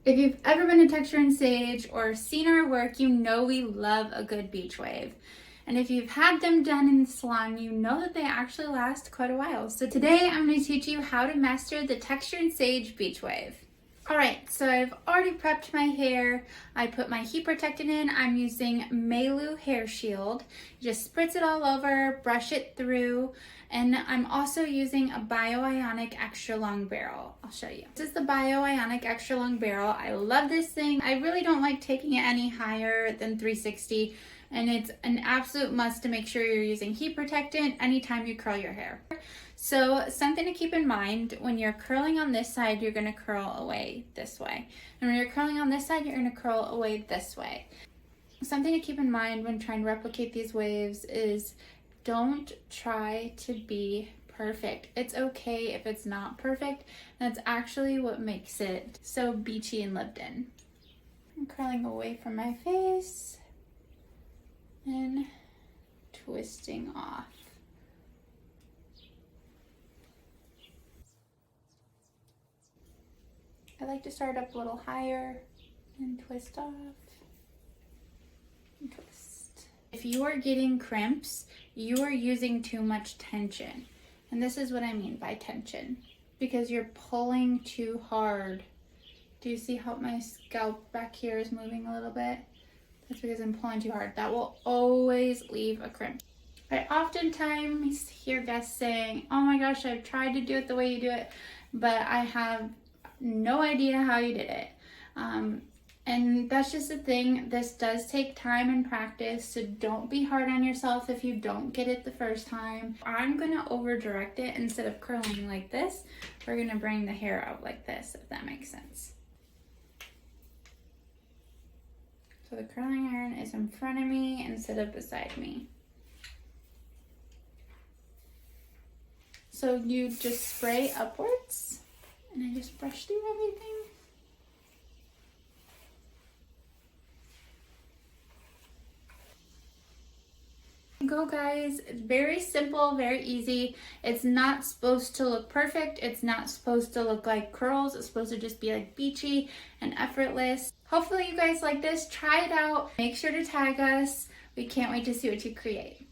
If you've ever been to Texture+Sage or seen our work, you know we love a good beach wave. And if you've had them done in the salon, you know that they actually last quite a while. So today I'm going to teach you how to master the Texture+Sage beach wave. Alright, so I've already prepped my hair. I put my heat protectant in. I'm using Melu Hair Shield. You just spritz it all over, brush it through, and I'm also using a Ionic extra long barrel. I'll show you. This is the Ionic extra long barrel. I love this thing. I really don't like taking it any higher than 360, and it's an absolute must to make sure you're using heat protectant anytime you curl your hair. So something to keep in mind, when you're curling on this side, you're going to curl away this way. And when you're curling on this side, you're going to curl away this way. Something to keep in mind when trying to replicate these waves is don't try to be perfect. It's okay if it's not perfect. That's actually what makes it so beachy and lived in. I'm curling away from my face and twisting off. I like to start up a little higher and twist off and twist. If you are getting crimps, you are using too much tension. And this is what I mean by tension, because you're pulling too hard. Do you see how my scalp back here is moving a little bit? That's because I'm pulling too hard. That will always leave a crimp. I oftentimes hear guests saying, oh my gosh, I've tried to do it the way you do it, but I have no idea how you did it. And that's just the thing. This does take time and practice, so don't be hard on yourself if you don't get it the first time. I'm gonna over direct it. Instead of curling like this, we're gonna bring the hair out like this, if that makes sense. So the curling iron is in front of me instead of beside me. So you just spray upwards, and I just brush through everything. Go guys, it's very simple, very easy. It's not supposed to look perfect. It's not supposed to look like curls. It's supposed to just be like beachy and effortless. Hopefully you guys like this. Try it out. Make sure to tag us. We can't wait to see what you create.